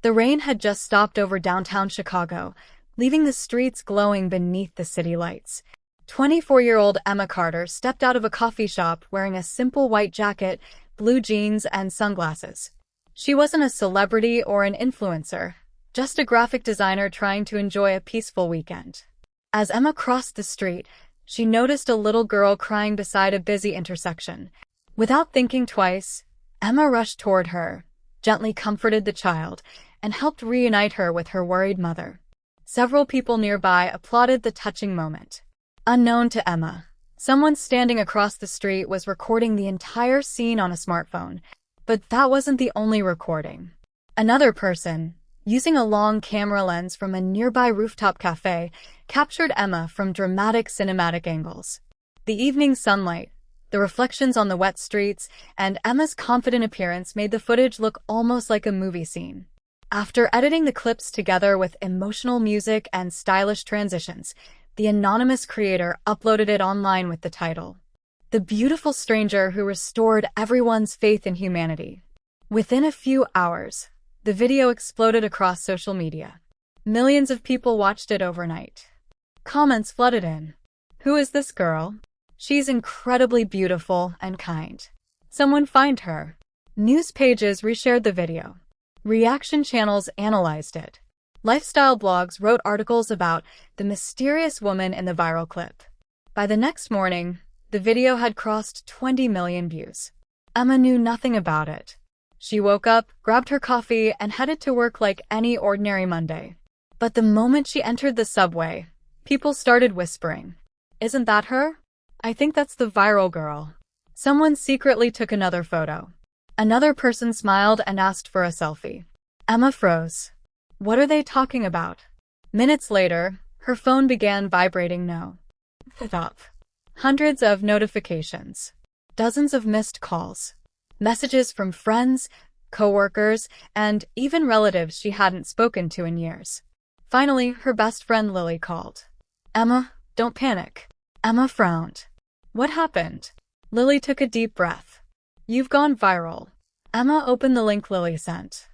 The rain had just stopped over downtown Chicago, leaving the streets glowing beneath the city lights. 24-year-old Emma Carter stepped out of a coffee shop wearing a simple white jacket, blue jeans, and sunglasses. She wasn't a celebrity or an influencer, just a graphic designer trying to enjoy a peaceful weekend. As Emma crossed the street, she noticed a little girl crying beside a busy intersection. Without thinking twice, Emma rushed toward her, gently comforted the child, and helped reunite her with her worried mother. Several people nearby applauded the touching moment. Unknown to Emma, someone standing across the street was recording the entire scene on a smartphone, but that wasn't the only recording. Another person, using a long camera lens from a nearby rooftop cafe, captured Emma from dramatic cinematic angles. The evening sunlight, the reflections on the wet streets, and Emma's confident appearance made the footage look almost like a movie scene. After editing the clips together with emotional music and stylish transitions, the anonymous creator uploaded it online with the title, "The Beautiful Stranger Who Restored Everyone's Faith in Humanity." Within a few hours, the video exploded across social media. Millions of people watched it overnight. Comments flooded in. "Who is this girl? She's incredibly beautiful and kind. Someone find her." News pages reshared the video. Reaction channels analyzed it. Lifestyle blogs wrote articles about the mysterious woman in the viral clip. By the next morning, the video had crossed 20 million views. Emma knew nothing about it. She woke up, grabbed her coffee, and headed to work like any ordinary Monday. But the moment she entered the subway, people started whispering, "Isn't that her? I think that's the viral girl." Someone secretly took another photo. Another person smiled and asked for a selfie. Emma froze. What are they talking about? Minutes later, her phone began vibrating. No. Stop. Hundreds of notifications. Dozens of missed calls. Messages from friends, coworkers, and even relatives she hadn't spoken to in years. Finally, her best friend Lily called. "Emma, don't panic." Emma frowned. "What happened?" Lily took a deep breath. "You've gone viral." Emma opened the link Lily sent.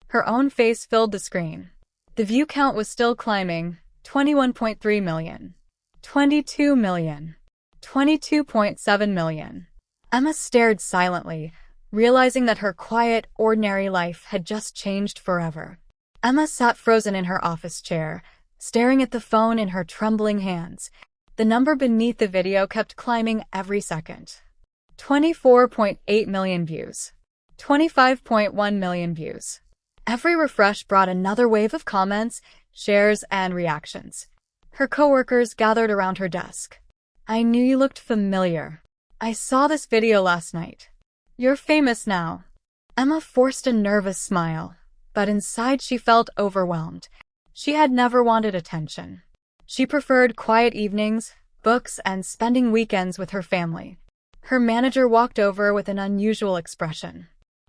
Her own face filled the screen. The view count was still climbing, 21.3 million. 22 million. 22.7 million. Emma stared silently, realizing that her quiet, ordinary life had just changed forever. Emma sat frozen in her office chair, staring at the phone in her trembling hands. The number beneath the video kept climbing every second. 24.8 million views. 25.1 million views. Every refresh brought another wave of comments, shares, and reactions. Her coworkers gathered around her desk. "I knew you looked familiar. I saw this video last night. You're famous now." Emma forced a nervous smile, but inside she felt overwhelmed. She had never wanted attention. She preferred quiet evenings, books, and spending weekends with her family. Her manager walked over with an unusual expression.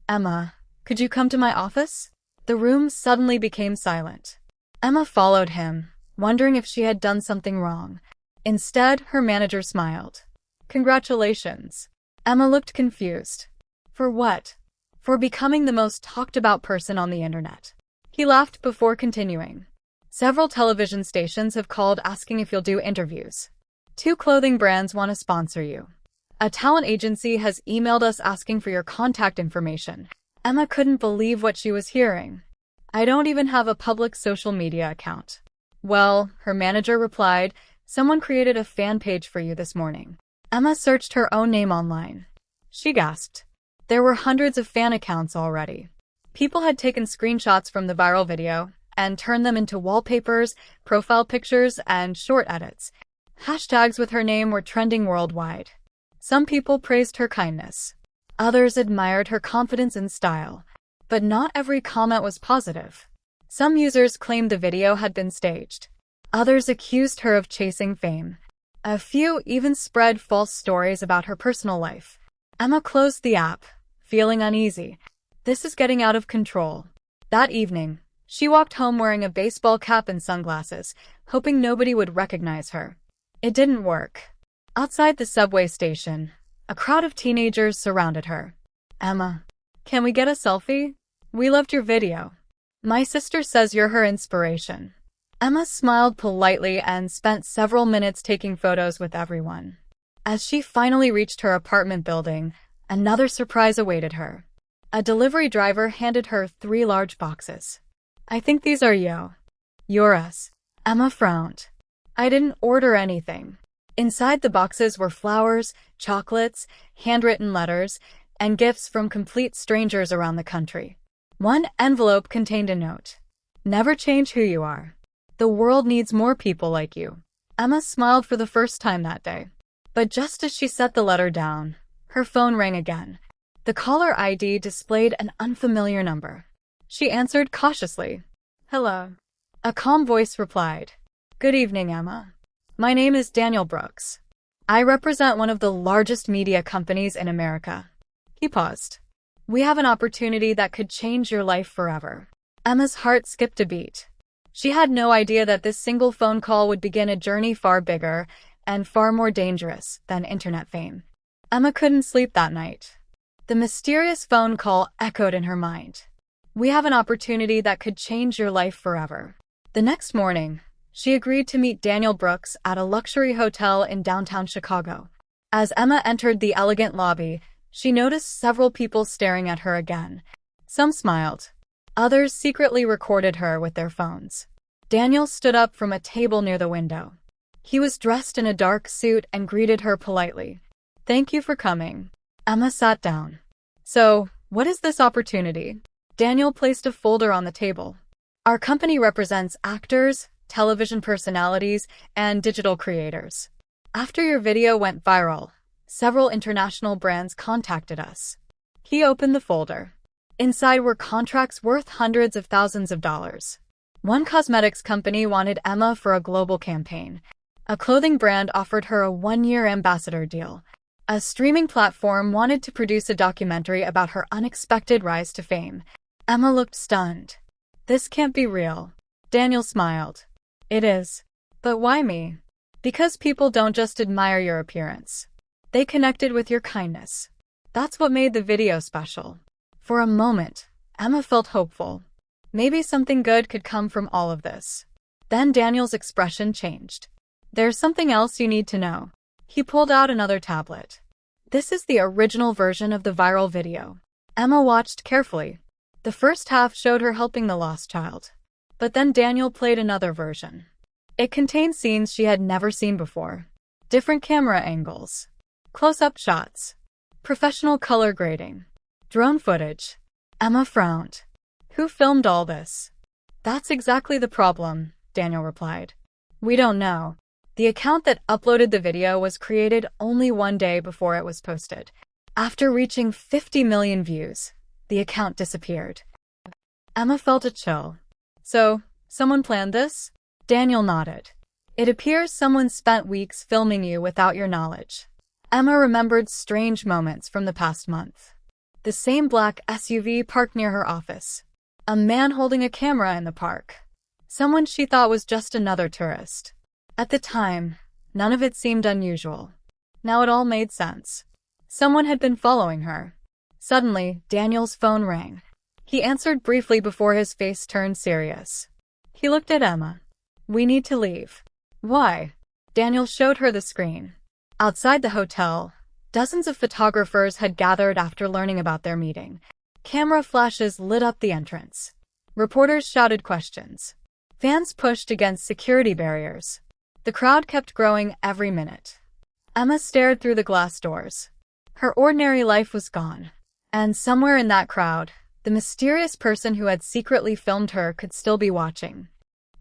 "Emma, could you come to my office?" The room suddenly became silent. Emma followed him, wondering if she had done something wrong. Instead, her manager smiled. "Congratulations." Emma looked confused. "For what?" "For becoming the most talked-about person on the internet." He laughed before continuing. "Several television stations have called asking if you'll do interviews. 2 clothing brands want to sponsor you. A talent agency has emailed us asking for your contact information." Emma couldn't believe what she was hearing. "I don't even have a public social media account." "Well," her manager replied, "someone created a fan page for you this morning." Emma searched her own name online. She gasped. There were hundreds of fan accounts already. People had taken screenshots from the viral video and turned them into wallpapers, profile pictures, and short edits. Hashtags with her name were trending worldwide. Some people praised her kindness. Others admired her confidence and style. But not every comment was positive. Some users claimed the video had been staged. Others accused her of chasing fame. A few even spread false stories about her personal life. Emma closed the app, feeling uneasy. This is getting out of control. That evening, she walked home wearing a baseball cap and sunglasses, hoping nobody would recognize her. It didn't work. Outside the subway station, a crowd of teenagers surrounded her. "Emma, can we get a selfie? We loved your video." My sister says you're her inspiration. Emma smiled politely and spent several minutes taking photos with everyone. As she finally reached her apartment building, another surprise awaited her. A delivery driver handed her 3 large boxes. I think these are yours. Emma frowned. I didn't order anything. Inside the boxes were flowers, chocolates, handwritten letters, and gifts from complete strangers around the country. One envelope contained a note. Never change who you are. The world needs more people like you. Emma smiled for the first time that day. But just as she set the letter down, her phone rang again. The caller ID displayed an unfamiliar number. She answered cautiously. Hello. A calm voice replied. Good evening, Emma. My name is Daniel Brooks. I represent one of the largest media companies in America. He paused. We have an opportunity that could change your life forever. Emma's heart skipped a beat. She had no idea that this single phone call would begin a journey far bigger and far more dangerous than internet fame. Emma couldn't sleep that night. The mysterious phone call echoed in her mind. We have an opportunity that could change your life forever. The next morning, she agreed to meet Daniel Brooks at a luxury hotel in downtown Chicago. As Emma entered the elegant lobby, she noticed several people staring at her again. Some smiled. Others secretly recorded her with their phones. Daniel stood up from a table near the window. He was dressed in a dark suit and greeted her politely. Thank you for coming. Emma sat down. So, what is this opportunity? Daniel placed a folder on the table. Our company represents actors, television personalities, and digital creators. After your video went viral, several international brands contacted us. He opened the folder. Inside were contracts worth hundreds of thousands of dollars. One cosmetics company wanted Emma for a global campaign. A clothing brand offered her a 1-year ambassador deal. A streaming platform wanted to produce a documentary about her unexpected rise to fame. Emma looked stunned. This can't be real. Daniel smiled. It is. But why me? Because people don't just admire your appearance. They connected with your kindness. That's what made the video special. For a moment, Emma felt hopeful. Maybe something good could come from all of this. Then Daniel's expression changed. There's something else you need to know. He pulled out another tablet. This is the original version of the viral video. Emma watched carefully. The first half showed her helping the lost child. But then Daniel played another version. It contained scenes she had never seen before. Different camera angles. Close-up shots. Professional color grading. Drone footage. Emma frowned. Who filmed all this? That's exactly the problem, Daniel replied. We don't know. The account that uploaded the video was created only 1 day before it was posted. After reaching 50 million views, the account disappeared. Emma felt a chill. So, someone planned this? Daniel nodded. It appears someone spent weeks filming you without your knowledge. Emma remembered strange moments from the past month. The same black SUV parked near her office. A man holding a camera in the park. Someone she thought was just another tourist. At the time, none of it seemed unusual. Now it all made sense. Someone had been following her. Suddenly, Daniel's phone rang. He answered briefly before his face turned serious. He looked at Emma. We need to leave. Why? Daniel showed her the screen. Outside the hotel, dozens of photographers had gathered after learning about their meeting. Camera flashes lit up the entrance. Reporters shouted questions. Fans pushed against security barriers. The crowd kept growing every minute. Emma stared through the glass doors. Her ordinary life was gone. And somewhere in that crowd, the mysterious person who had secretly filmed her could still be watching.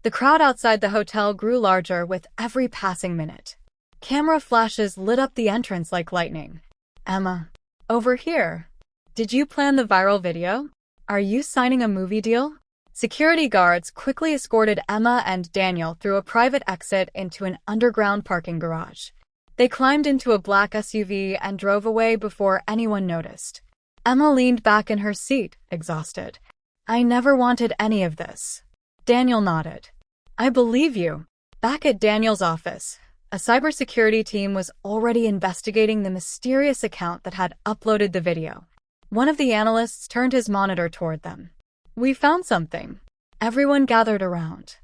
The crowd outside the hotel grew larger with every passing minute. Camera flashes lit up the entrance like lightning. Emma. Over here. Did you plan the viral video? Are you signing a movie deal? Security guards quickly escorted Emma and Daniel through a private exit into an underground parking garage. They climbed into a black SUV and drove away before anyone noticed. Emma leaned back in her seat, exhausted. I never wanted any of this. Daniel nodded. I believe you. Back at Daniel's office, a cybersecurity team was already investigating the mysterious account that had uploaded the video. One of the analysts turned his monitor toward them. We found something. Everyone gathered around.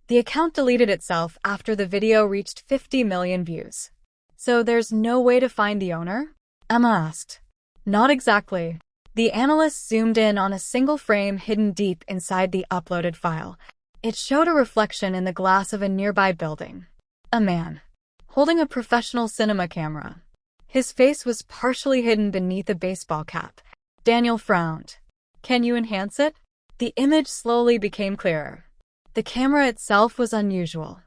The account deleted itself after the video reached 50 million views. So there's no way to find the owner? Emma asked. Not exactly. The analyst zoomed in on a single frame hidden deep inside the uploaded file. It showed a reflection in the glass of a nearby building. A man, holding a professional cinema camera. His face was partially hidden beneath a baseball cap. Daniel frowned. Can you enhance it? The image slowly became clearer. The camera itself was unusual.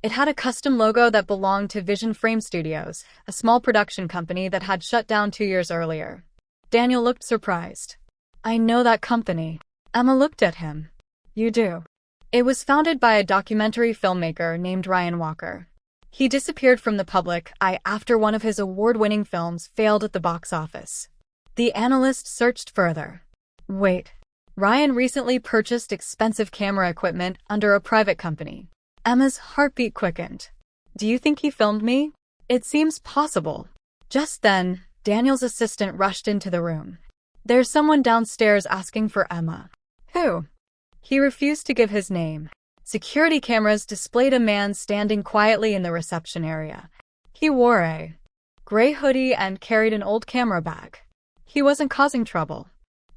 It had a custom logo that belonged to Vision Frame Studios, a small production company that had shut down 2 years earlier. Daniel looked surprised. I know that company. Emma looked at him. You do. It was founded by a documentary filmmaker named Ryan Walker. He disappeared from the public eye after one of his award-winning films failed at the box office. The analyst searched further. Wait. Ryan recently purchased expensive camera equipment under a private company. Emma's heartbeat quickened. Do you think he filmed me? It seems possible. Just then, Daniel's assistant rushed into the room. There's someone downstairs asking for Emma. Who? He refused to give his name. Security cameras displayed a man standing quietly in the reception area. He wore a gray hoodie and carried an old camera bag. He wasn't causing trouble.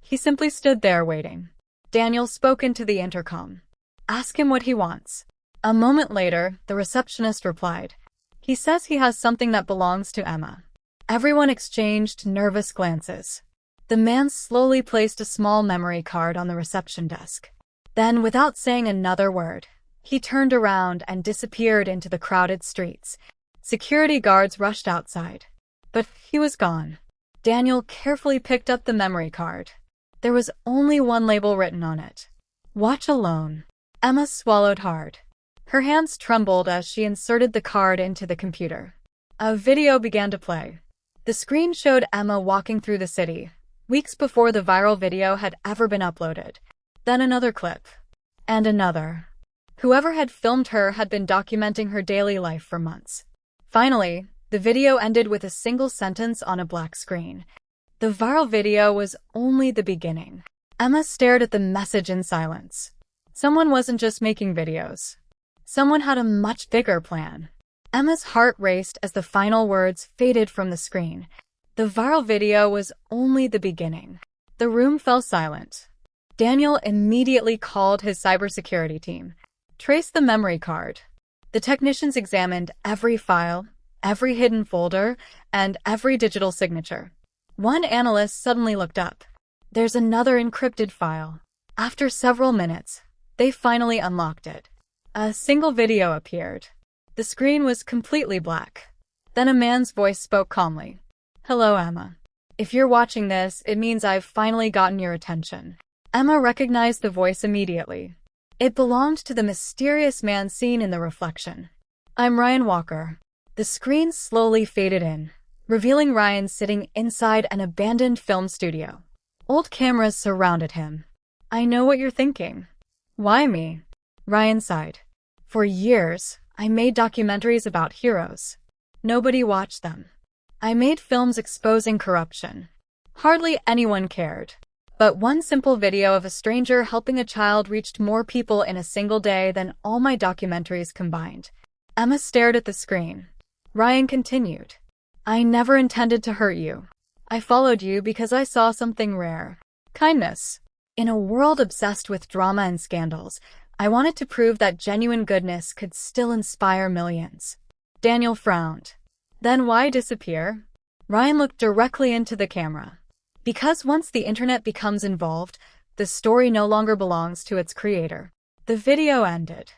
He simply stood there waiting. Daniel spoke into the intercom. Ask him what he wants. A moment later, the receptionist replied. He says he has something that belongs to Emma. Everyone exchanged nervous glances. The man slowly placed a small memory card on the reception desk. Then, without saying another word, he turned around and disappeared into the crowded streets. Security guards rushed outside. But he was gone. Daniel carefully picked up the memory card. There was only one label written on it. Watch alone. Emma swallowed hard. Her hands trembled as she inserted the card into the computer. A video began to play. The screen showed Emma walking through the city, weeks before the viral video had ever been uploaded. Then another clip. And another. Whoever had filmed her had been documenting her daily life for months. Finally, the video ended with a single sentence on a black screen. The viral video was only the beginning. Emma stared at the message in silence. Someone wasn't just making videos. Someone had a much bigger plan. Emma's heart raced as the final words faded from the screen. The viral video was only the beginning. The room fell silent. Daniel immediately called his cybersecurity team. Traced the memory card. The technicians examined every file, every hidden folder, and every digital signature. One analyst suddenly looked up. There's another encrypted file. After several minutes, they finally unlocked it. A single video appeared. The screen was completely black. Then a man's voice spoke calmly. Hello, Emma. If you're watching this, it means I've finally gotten your attention. Emma recognized the voice immediately. It belonged to the mysterious man seen in the reflection. I'm Ryan Walker. The screen slowly faded in, revealing Ryan sitting inside an abandoned film studio. Old cameras surrounded him. I know what you're thinking. Why me? Ryan sighed. For years, I made documentaries about heroes. Nobody watched them. I made films exposing corruption. Hardly anyone cared. But one simple video of a stranger helping a child reached more people in a single day than all my documentaries combined. Emma stared at the screen. Ryan continued. I never intended to hurt you. I followed you because I saw something rare. Kindness. In a world obsessed with drama and scandals, I wanted to prove that genuine goodness could still inspire millions. Daniel frowned. Then why disappear? Ryan looked directly into the camera. Because once the internet becomes involved, the story no longer belongs to its creator. The video ended.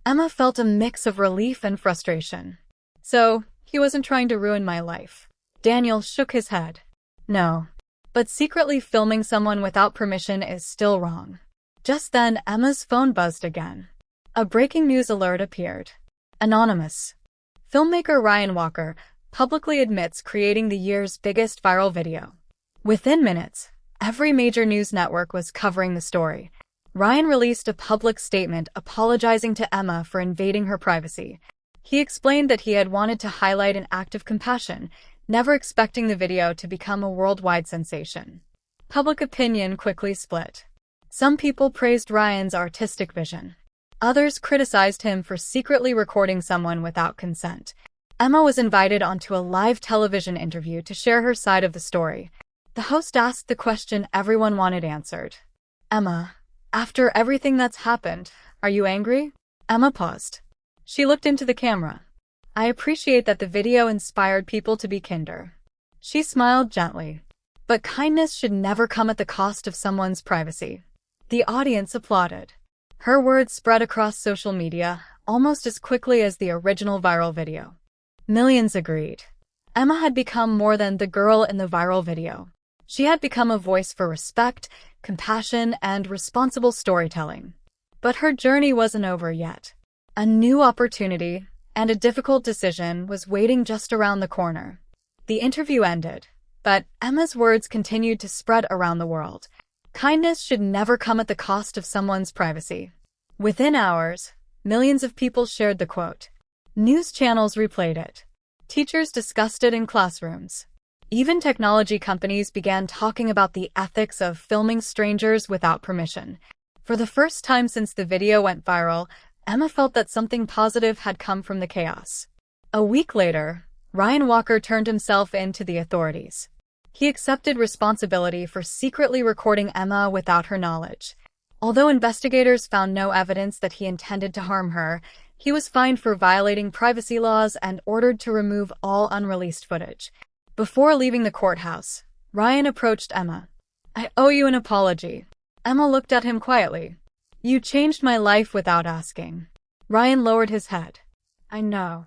Emma felt a mix of relief and frustration. So, he wasn't trying to ruin my life. Daniel shook his head. No. But secretly filming someone without permission is still wrong. Just then, Emma's phone buzzed again. A breaking news alert appeared. Anonymous. Filmmaker Ryan Walker publicly admits creating the year's biggest viral video. Within minutes, every major news network was covering the story. Ryan released a public statement apologizing to Emma for invading her privacy. He explained that he had wanted to highlight an act of compassion, never expecting the video to become a worldwide sensation. Public opinion quickly split. Some people praised Ryan's artistic vision. Others criticized him for secretly recording someone without consent. Emma was invited onto a live television interview to share her side of the story. The host asked the question everyone wanted answered. "Emma, after everything that's happened, are you angry?" Emma paused. She looked into the camera. "I appreciate that the video inspired people to be kinder." She smiled gently. But kindness should never come at the cost of someone's privacy. The audience applauded. Her words spread across social media almost as quickly as the original viral video. Millions agreed. Emma had become more than the girl in the viral video. She had become a voice for respect, compassion, and responsible storytelling. But her journey wasn't over yet. A new opportunity and a difficult decision was waiting just around the corner. The interview ended, but Emma's words continued to spread around the world. Kindness should never come at the cost of someone's privacy. Within hours, millions of people shared the quote. News channels replayed it. Teachers discussed it in classrooms. Even technology companies began talking about the ethics of filming strangers without permission. For the first time since the video went viral, Emma felt that something positive had come from the chaos. A week later, Ryan Walker turned himself in to the authorities. He accepted responsibility for secretly recording Emma without her knowledge. Although investigators found no evidence that he intended to harm her, he was fined for violating privacy laws and ordered to remove all unreleased footage. Before leaving the courthouse, Ryan approached Emma. "I owe you an apology." Emma looked at him quietly. "You changed my life without asking." Ryan lowered his head. "I know.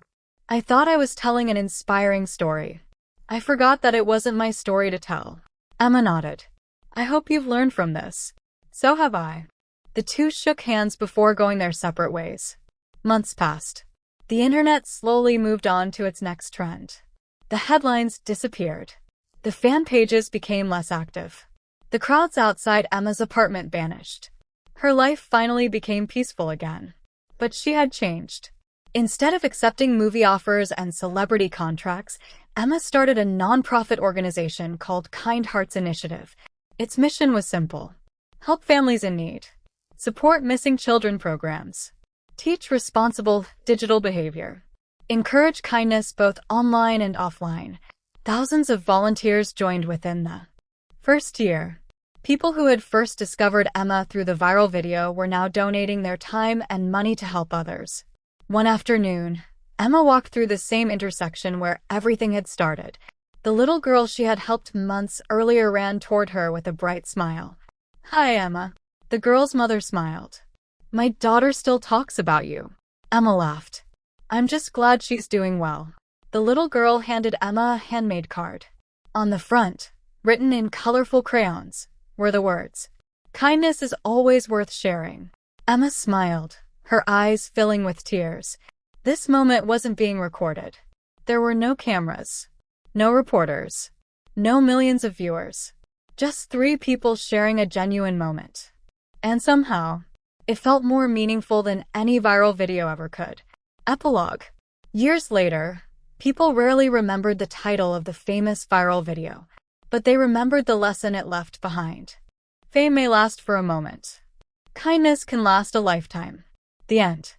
I thought I was telling an inspiring story. I forgot that it wasn't my story to tell." Emma nodded. "I hope you've learned from this." "So have I." The two shook hands before going their separate ways. Months passed. The internet slowly moved on to its next trend. The headlines disappeared. The fan pages became less active. The crowds outside Emma's apartment vanished. Her life finally became peaceful again. But she had changed. Instead of accepting movie offers and celebrity contracts, Emma started a non-profit organization called Kind Hearts Initiative. Its mission was simple. Help families in need. Support missing children programs. Teach responsible digital behavior. Encourage kindness both online and offline. Thousands of volunteers joined within the first year. People who had first discovered Emma through the viral video were now donating their time and money to help others. One afternoon, Emma walked through the same intersection where everything had started. The little girl she had helped months earlier ran toward her with a bright smile. "Hi, Emma." The girl's mother smiled. "My daughter still talks about you." Emma laughed. "I'm just glad she's doing well." The little girl handed Emma a handmade card. On the front, written in colorful crayons, were the words, "Kindness is always worth sharing." Emma smiled, her eyes filling with tears. This moment wasn't being recorded. There were no cameras, no reporters, no millions of viewers. Just 3 people sharing a genuine moment. And somehow, it felt more meaningful than any viral video ever could. Epilogue. Years later, people rarely remembered the title of the famous viral video, but they remembered the lesson it left behind. Fame may last for a moment. Kindness can last a lifetime. The end.